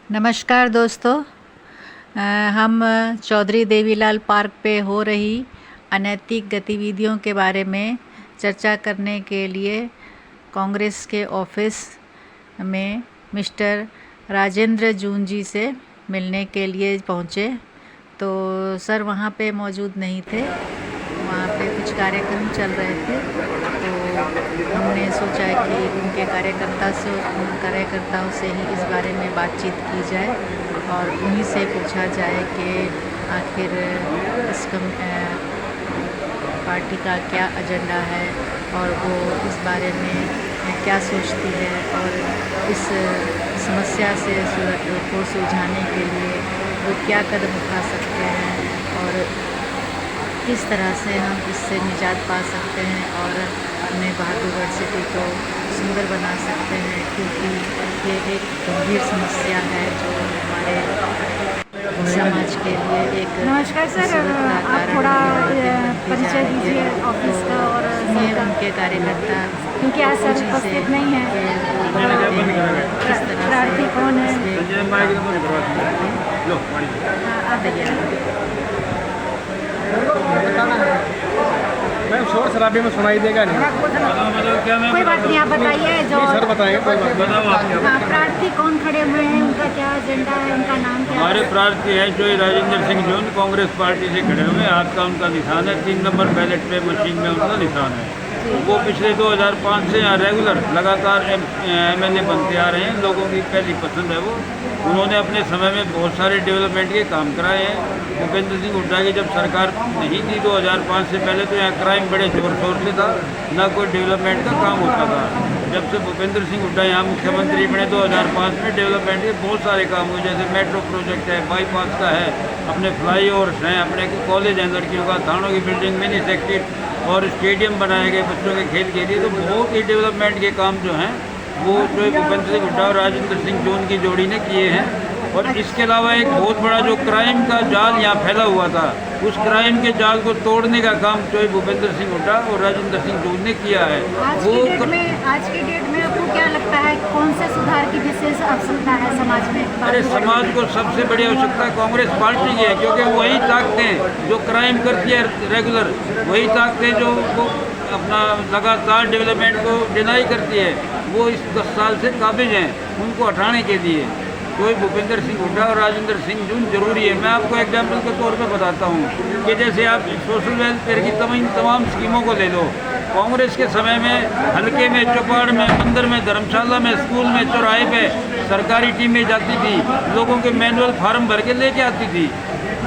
नमस्कार दोस्तों। हम चौधरी देवीलाल पार्क पे हो रही अनैतिक गतिविधियों के बारे में चर्चा करने के लिए कांग्रेस के ऑफिस में मिस्टर राजेंद्र जून जी से मिलने के लिए पहुँचे। तो सर वहाँ पे मौजूद नहीं थे, वहाँ पे कुछ कार्यक्रम चल रहे थे। तो हमने सोचा कि उनके कार्यकर्ताओं से ही इस बारे में बातचीत की जाए और उन्हीं से पूछा जाए कि आखिर इस पार्टी का क्या एजेंडा है और वो इस बारे में क्या सोचती है और इस समस्या को सुलझाने के लिए वो क्या कदम उठा सकते हैं और किस तरह से हम इससे निजात पा सकते हैं और अपने बहादुरगढ़ सिटी को सुंदर बना सकते हैं, क्योंकि ये एक गंभीर समस्या है जो हमारे समाज के लिए एक नमस्कार सर, आप थोड़ा परिचय दीजिए ऑफिस का और ये उनके कार्यकर्ता क्योंकि आज सर उपस्थित नहीं है। किस तरह प्रार्थी कौन है? आप मैम शोर शराबे में सुनाई देगा नहीं। कोई बात नहीं, आप बताइए जो सर बताएंगे। कोई बात हाँ, प्रार्थी कौन खड़े हुए हैं, उनका क्या एजेंडा है, उनका नाम क्या हमारे है? प्रार्थी हैं जो राजेंद्र सिंह जून कांग्रेस पार्टी से खड़े हुए हैं। हाथ का उनका निशान है, 3 नंबर बैलेट पे मशीन में उनका निशान है। वो पिछले 2005 से यहाँ रेगुलर लगातार एमएलए बनते आ रहे हैं। लोगों की पहली पसंद है वो। उन्होंने अपने समय में बहुत सारे डेवलपमेंट के काम कराए हैं। भूपेंद्र सिंह हुड्डा की जब सरकार नहीं थी 2005 से पहले, तो यहाँ क्राइम बड़े जोर शोर से था, ना कोई डेवलपमेंट का काम होता था। जब से भूपेंद्र सिंह हुड्डा यहाँ मुख्यमंत्री बने 2005 में डेवलपमेंट के बहुत सारे काम हुए, जैसे मेट्रो प्रोजेक्ट है, बाईपास का है, अपने फ्लाई ओवर्स हैं, अपने कॉलेज हैं लड़कियों का, थानों की बिल्डिंग, मिनी सेक्रेटरी और स्टेडियम बनाए गए बच्चों के खेल के लिए। तो बहुत ही डेवलपमेंट के काम जो हैं वो जो भूपेंद्र सिंह हुड्डा और राजेंद्र सिंह जून की जोड़ी ने किए हैं। और इसके अलावा एक बहुत बड़ा जो क्राइम का जाल यहाँ फैला हुआ था, उस क्राइम के जाल को तोड़ने का काम जो भूपेंद्र सिंह हुड्डा और राजेंद्र सिंह जून ने किया है। आज की डेट में आपको क्या लगता है, कौन से सुधार की विशेष आवश्यकता है समाज में? अरे समाज को सबसे बड़ी आवश्यकता कांग्रेस पार्टी की है, क्योंकि वही ताकतें जो क्राइम करती है रेगुलर, वही ताकतें जो वो अपना लगातार डेवलपमेंट को डिनाई करती है, वो इस 10 साल से काबिज हैं। उनको हटाने के लिए कोई भूपेंद्र सिंह हुड्डा और राजेंद्र सिंह जून जरूरी है। मैं आपको एग्जाम्पल के तौर पे बताता हूँ कि जैसे आप सोशल वेलफेयर की तमाम स्कीमों को ले लो। कांग्रेस के समय में हल्के में, चौपाड़ में, मंदिर में, धर्मशाला में, स्कूल में, चौराहे पे सरकारी टीमें जाती थी, लोगों के मैनुअल फार्म भर के लेके आती थी।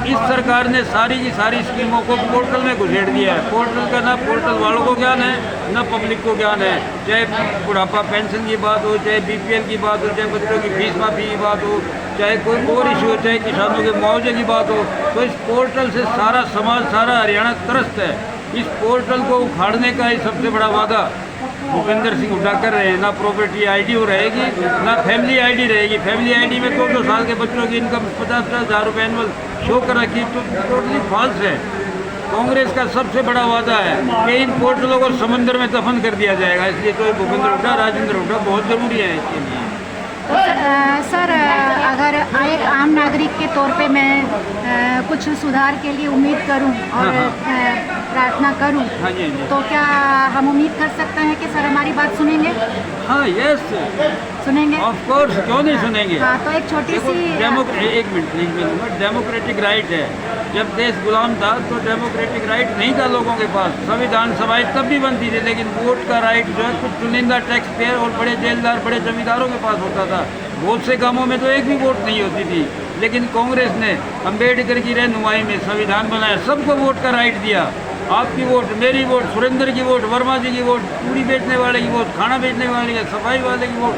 इस सरकार ने सारी की सारी स्कीमों को पोर्टल में घुसेड़ दिया है। पोर्टल का ना पोर्टल वालों को ज्ञान है, ना पब्लिक को ज्ञान है। चाहे बुढ़ापा पेंशन की बात हो, चाहे बीपीएल की बात हो, चाहे बच्चों की फीस माफी की बात हो, चाहे कोई और इशू हो, चाहे किसानों के मुआवजे की बात हो, तो इस पोर्टल से सारा समाज, सारा हरियाणा त्रस्त है। इस पोर्टल को उखाड़ने का ही सबसे बड़ा वादा भूपेंद्र सिंह हुड्डा कर रहे हैं। ना प्रॉपर्टी आईडी हो रहेगी, ना फैमिली आईडी रहेगी। फैमिली आईडी में 2-2 साल के बच्चों की इनकम 50-50 हज़ार रुपये एनुअल शो कर रखी, तो टोटली फॉल्स है। कांग्रेस का सबसे बड़ा वादा है कि इन पोर्टलों को समंदर में दफन कर दिया जाएगा। इसलिए तो भूपेंद्र हुड्डा, राजेंद्र हुड्डा बहुत ज़रूरी है इसके लिए। सर, अगर एक आम नागरिक के तौर पे मैं कुछ सुधार के लिए उम्मीद करूं और प्रार्थना करूं, हाँ जी, हाँ जी। तो क्या हम उम्मीद कर सकते हैं कि सर हमारी बात सुनेंगे? हाँ, यस, सुनेंगे? ऑफ कोर्स, क्यों नहीं सुनेंगे। हाँ, तो एक छोटी सी एक मिनट प्लीज मिलूंगा। डेमोक्रेटिक राइट है। जब देश गुलाम था तो डेमोक्रेटिक राइट नहीं था लोगों के पास। संविधान सभाएं तब भी बनती थी, लेकिन वोट का राइट जो है कुछ चुनिंदा टैक्स पेयर और बड़े जेलदार, बड़े जमींदारों के पास होता था। बहुत से कामों में तो एक भी वोट नहीं होती थी। लेकिन कांग्रेस ने अम्बेडकर की रहनुमाई में संविधान बनाया, सबको वोट का राइट दिया। आपकी वोट, मेरी वोट, सुरेंद्र की वोट, वर्मा जी की वोट, पूरी बेचने वाले की वोट, खाना बेचने वाले की, सफाई वाले की वोट,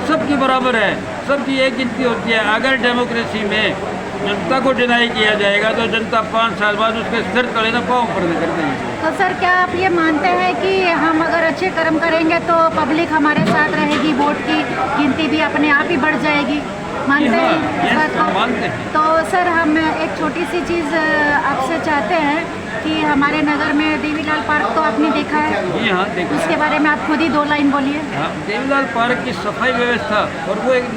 सबकी बराबर है, सबकी एक गिनती होती है। अगर डेमोक्रेसी में जनता को डिनाई किया जाएगा तो जनता 5 साल बाद उसके सिर तले ना पाँव पर कर देगी। तो सर, क्या आप ये मानते हैं कि हम अगर अच्छे कर्म करेंगे तो पब्लिक हमारे साथ रहेगी, वोट की गिनती भी अपने आप ही बढ़ जाएगी? मानते हैं इस बात को? मानते हैं। तो सर, हम एक छोटी सी चीज़ आपसे चाहते हैं कि हमारे नगर में देवीलाल पार्क तो आपने देखा है, जी हाँ, देखा। उसके बारे में आप खुद ही 2 लाइन बोलिए। हाँ, देवीलाल पार्क की सफाई व्यवस्था और वो एक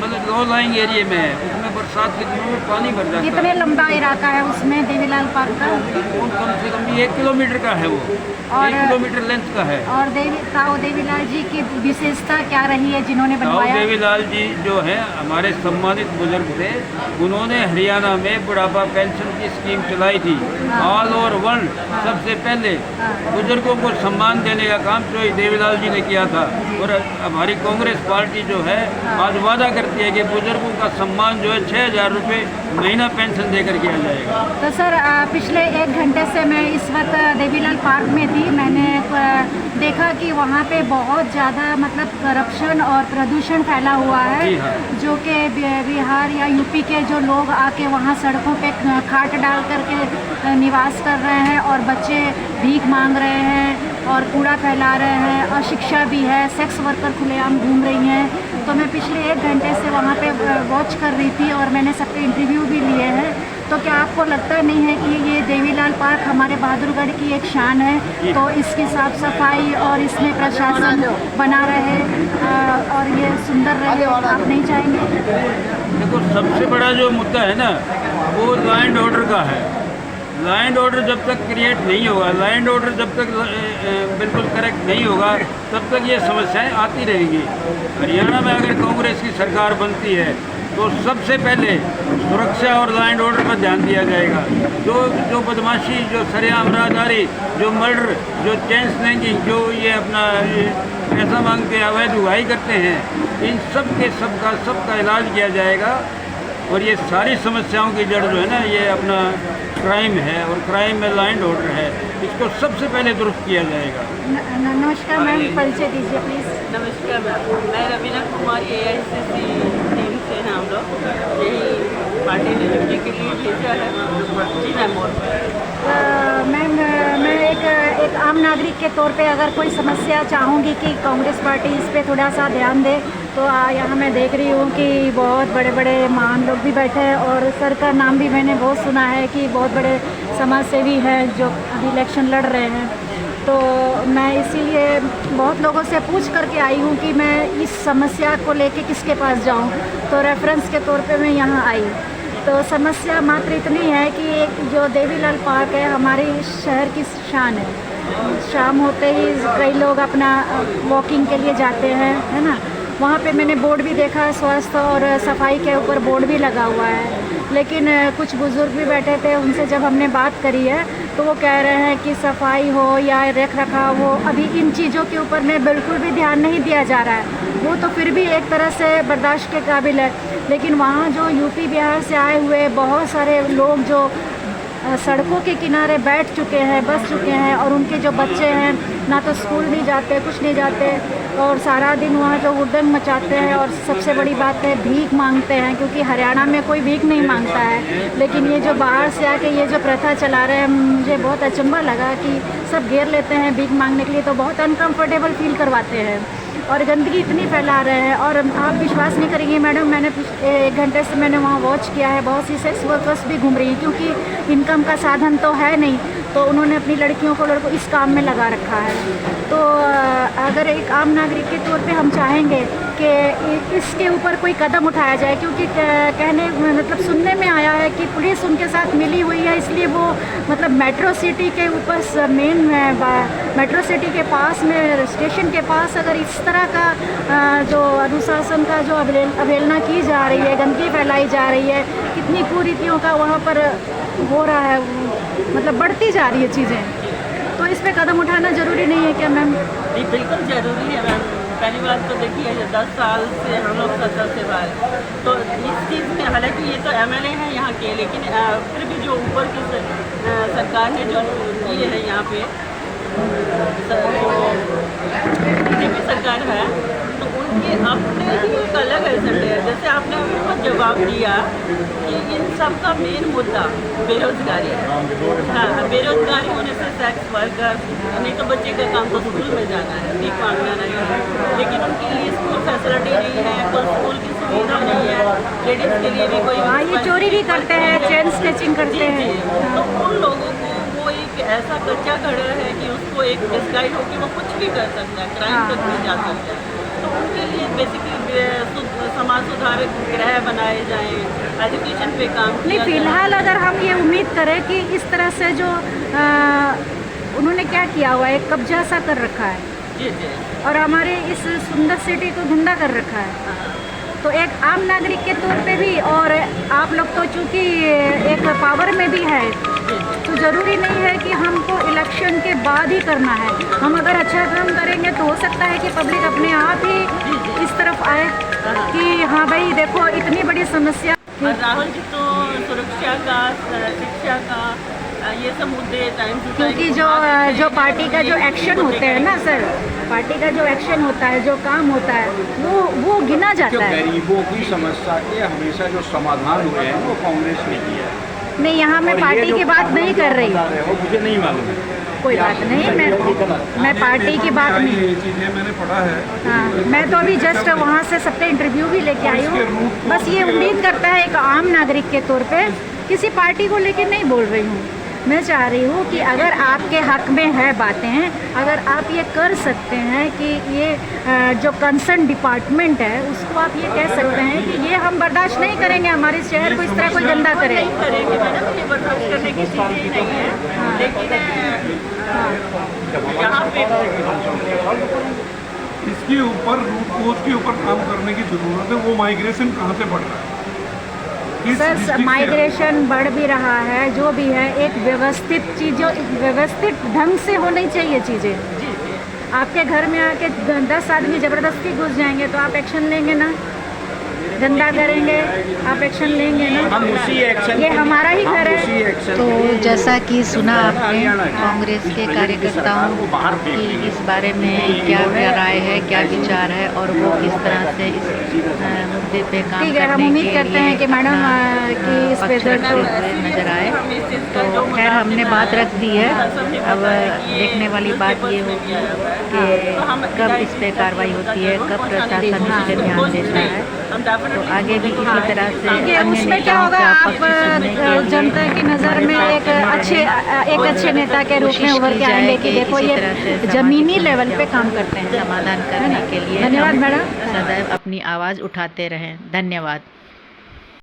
मतलब लो लाइंग एरिया में है, उसमें बरसात के दिनों में पानी भर जाता कितने है। लंबा इलाका है उसमें देवीलाल पार्क का? कम से कम भी 1 किलोमीटर का है वो, और 1 किलोमीटर लेंथ का है। और ताऊ देवीलाल जी की विशेषता क्या रही है जिन्होंने ताऊ बनवाया? देवीलाल जी जो है हमारे सम्मानित बुजुर्ग थे, उन्होंने हरियाणा में बुढ़ापा पेंशन की स्कीम चलाई थी। ऑल ओवर वर्ल्ड सबसे पहले बुजुर्गों को सम्मान देने का काम तो देवीलाल जी ने किया था। और हमारी कांग्रेस पार्टी जो है आज वादा करती है कि बुजुर्गों का सम्मान जो है 6,000 रुपये महीना पेंशन देकर किया जाएगा। तो सर पिछले 1 घंटे से मैं इस वक्त देवीलाल पार्क में थी। मैंने देखा कि वहाँ पे बहुत ज़्यादा मतलब करप्शन और प्रदूषण फैला हुआ है, जी हाँ। जो कि बिहार या यूपी के जो लोग आके वहाँ सड़कों पे खाट डाल करके निवास कर रहे हैं और बच्चे भीख मांग रहे हैं और कूड़ा फैला रहे हैं, अशिक्षा भी है, सेक्स वर्कर खुलेआम घूम रही हैं। तो मैं पिछले 1 घंटे से वहाँ पे वॉच कर रही थी और मैंने सबके इंटरव्यू भी लिए हैं। तो क्या आपको लगता नहीं है कि ये देवीलाल पार्क हमारे बहादुरगढ़ की एक शान है? तो इसकी साफ सफाई और इसमें प्रशासन बना रहे और ये सुंदर रहे, आप नहीं चाहेंगे? देखो, सबसे बड़ा जो मुद्दा है ना वो लॉ एंड ऑर्डर का है। लॉ एंड ऑर्डर जब तक क्रिएट नहीं होगा, लॉ एंड ऑर्डर जब तक बिल्कुल करेक्ट नहीं होगा, तब तक ये समस्याएं आती रहेंगी। हरियाणा में अगर कांग्रेस की सरकार बनती है तो सबसे पहले सुरक्षा और लॉ एंड ऑर्डर पर ध्यान दिया जाएगा। जो बदमाशी, जो सरेआम राहदारी, जो मर्डर, जो चेन स्नैचिंग, जो ये अपना पैसा मांग के अवैध उगाही करते हैं, इन सब के सबका इलाज किया जाएगा। और ये सारी समस्याओं की जड़ जो है ना, ये अपना क्राइम है और क्राइम में लॉ एंड ऑर्डर है, इसको सबसे पहले दुरुस्त किया जाएगा। नमस्कार मैम, परिचय दीजिए प्लीज़। नमस्कार मैम, मैं रवीना कुमारी AICC टीम से हैं हम लोग। यही पार्टी ने ड्यूटी के लिए भेजा है। जी मैम। मैम मैं एक आम नागरिक के तौर पे अगर कोई समस्या चाहूँगी कि कांग्रेस पार्टी इस पे थोड़ा सा ध्यान दे, तो यहाँ मैं देख रही हूँ कि बहुत बड़े बड़े महान लोग भी बैठे हैं और सर का नाम भी मैंने बहुत सुना है कि बहुत बड़े समाज सेवी हैं जो अभी इलेक्शन लड़ रहे हैं। तो मैं इसीलिए बहुत लोगों से पूछ करके आई हूँ कि मैं इस समस्या को लेके किसके पास जाऊँ। तो रेफरेंस के तौर पे मैं यहाँ आई। तो समस्या मात्र इतनी है कि एक जो देवीलाल पार्क है हमारे शहर की शान है। शाम होते ही कई लोग अपना वॉकिंग के लिए जाते हैं, है ना। वहाँ पे मैंने बोर्ड भी देखा, स्वास्थ्य और सफाई के ऊपर बोर्ड भी लगा हुआ है। लेकिन कुछ बुज़ुर्ग भी बैठे थे, उनसे जब हमने बात करी है तो वो कह रहे हैं कि सफाई हो या रख रखाव हो, अभी इन चीज़ों के ऊपर में बिल्कुल भी ध्यान नहीं दिया जा रहा है। वो तो फिर भी एक तरह से बर्दाश्त के काबिल है, लेकिन वहाँ जो यूपी बिहार से आए हुए बहुत सारे लोग जो सड़कों के किनारे बैठ चुके हैं, बस चुके हैं, और उनके जो बच्चे हैं ना तो स्कूल नहीं जाते, कुछ नहीं जाते, और सारा दिन वहाँ जो हुड़दंग मचाते हैं। और सबसे बड़ी बात है भीख मांगते हैं, क्योंकि हरियाणा में कोई भीख नहीं मांगता है। लेकिन ये जो बाहर से आके ये जो प्रथा चला रहे हैं, मुझे बहुत अचंभा लगा कि सब घेर लेते हैं भीख मांगने के लिए, तो बहुत अनकम्फर्टेबल फील करवाते हैं और गंदगी इतनी फैला रहे हैं। और आप विश्वास नहीं करेंगे मैडम, मैंने 1 घंटे से मैंने वहाँ वॉच किया है, बहुत सी सेक्स वर्कर्स भी घूम रही हैं, क्योंकि इनकम का साधन तो है नहीं, तो उन्होंने अपनी लड़कियों को इस काम में लगा रखा है। तो अगर एक आम नागरिक के तौर पे हम चाहेंगे कि इसके ऊपर कोई कदम उठाया जाए, क्योंकि कहने मतलब सुनने में आया है कि पुलिस उनके साथ मिली हुई है, इसलिए वो मतलब मेट्रो सिटी के ऊपर मेन मेट्रो सिटी के पास में स्टेशन के पास अगर इस तरह का जो अनुशासन का जो अवहेलना की जा रही है, गंदगी फैलाई जा रही है, कितनी कुरीतियों का वहाँ पर हो रहा है, मतलब बढ़ती जा रही है चीज़ें, तो इस पर कदम उठाना ज़रूरी नहीं है क्या मैम? जी बिल्कुल ज़रूरी है मैम। पहली बात तो देखिए 10 साल से हम लोग सत्ता से बाहर, तो इस चीज़ में हालांकि ये तो MLA हैं यहाँ के, लेकिन फिर भी जो ऊपर की सरकार ने जो ये है यहाँ पे BJP सरकार है, तो उनके अपने ही एक अलग एजेंडे है। जैसे आपने बहुत जवाब दिया कि इन सब का मेन मुद्दा बेरोजगारी है। हाँ, बेरोजगारी होने से सेक्स वर्कर, नहीं तो बच्चे का काम तो स्कूल में जाना है, भीख मांगना नहीं है, लेकिन उनके लिए स्कूल फैसिलिटी नहीं है, कोई स्कूल की सुविधा नहीं है, लेडीज़ के लिए भी कोई। हाँ, ये चोरी भी करते हैं, चेन स्टिचिंग करते हैं। तो उन लोगों को वो एक ऐसा कच्चा खड़ा है कि उसको एक मिसगाइड होकर वो कुछ भी कर सकता है, क्राइम तक भी जा सकता है। तो उनके लिए बेसिकली समाज सुधारक गृह बनाए जाएं, एजुकेशन पे काम नहीं, किया जाए। फिलहाल अगर हम ये उम्मीद करें कि इस तरह से जो उन्होंने क्या किया हुआ है, कब्जा सा कर रखा है जी जी और हमारे इस सुंदर सिटी को गंदा कर रखा है, तो एक आम नागरिक के तौर पे भी, और आप लोग तो चूँकि एक पावर में भी है, तो ज़रूरी नहीं है कि हमको इलेक्शन के बाद ही करना है। हम अगर अच्छा काम करेंगे तो हो सकता है कि पब्लिक अपने आप ही इस तरफ आए कि हाँ भाई देखो इतनी बड़ी समस्या। और राहुल जी तो सुरक्षा का, शिक्षा का, ये सब मुद्दे टाइम टू टाइम, क्योंकि जो पार्टी का जो एक्शन होते हैं ना सर, पार्टी का जो एक्शन होता है, जो काम होता है, वो गिना जाता है। गरीबों की समस्या के हमेशा जो समाधान हुए हैं वो कांग्रेस ने किया है। नहीं, यहाँ मैं पार्टी की बात नहीं कर रही, मुझे नहीं मालूम है। कोई बात नहीं, मैं पार्टी की बात नहीं। ये चीज़ें मैंने पढ़ा है। हाँ, मैं तो अभी जस्ट वहाँ से सबका इंटरव्यू भी लेके आई हूँ। बस ये उम्मीद करता है एक आम नागरिक के तौर पे, किसी पार्टी को लेके नहीं बोल रही हूँ। मैं चाह रही हूँ कि अगर आपके हक में है बातें, अगर आप ये कर सकते हैं कि ये जो कंसर्न डिपार्टमेंट है उसको आप ये कह सकते हैं कि ये हम बर्दाश्त नहीं करेंगे, हमारे शहर को इस तरह कोई गंदा करे। नहीं करेंगे मैडम, ये बर्दाश्त करने की चीज़ ही नहीं है। लेकिन यहाँ पे इसके ऊपर रूट कोज के ऊपर काम करने की जरूरत है। वो माइग्रेशन कहाँ से बढ़ रहा है? किस सर, डिस्ट्रिक्ट से? माइग्रेशन बढ़ भी रहा है, जो भी है एक व्यवस्थित चीज़ों, व्यवस्थित ढंग से होनी चाहिए चीज़ें। आपके घर में आके 10 आदमी ज़बरदस्ती घुस जाएंगे तो आप एक्शन लेंगे ना, गंदा करेंगे आप एक्शन लेंगे ना। हम उसी एक्शन ये हमारा ही घर है। तो जैसा कि सुना आपने कांग्रेस के कार्यकर्ताओं को बाहर की फेंकेंगे। इस बारे में क्या राय है, क्या विचार है और वो किस तरह से इस मुद्दे पे काम ठीक है, हम करने उम्मीद के करते लिए हैं कि मैडम अपना कि इस पे पक्ष रखते हुए नजर आए। तो खैर हमने बात रख दी है, अब देखने वाली बात ये होगी कि कब इस पे कार्रवाई होती है, कब प्रशासन इस पे ध्यान देता है। तो आगे भी इसी तरह से क्योंकि अन्य उसमें क्या नेताओं होगा, का आप पक्ष सुनने के लिए जनता की नज़र में एक अच्छे नेता के रूप में उभर के आएंगे कि देखो ये जमीनी लेवल पे काम करते हैं। समाधान करने के लिए धन्यवाद हम मैडम। सदैव अपनी आवाज़ उठाते रहें। धन्यवाद।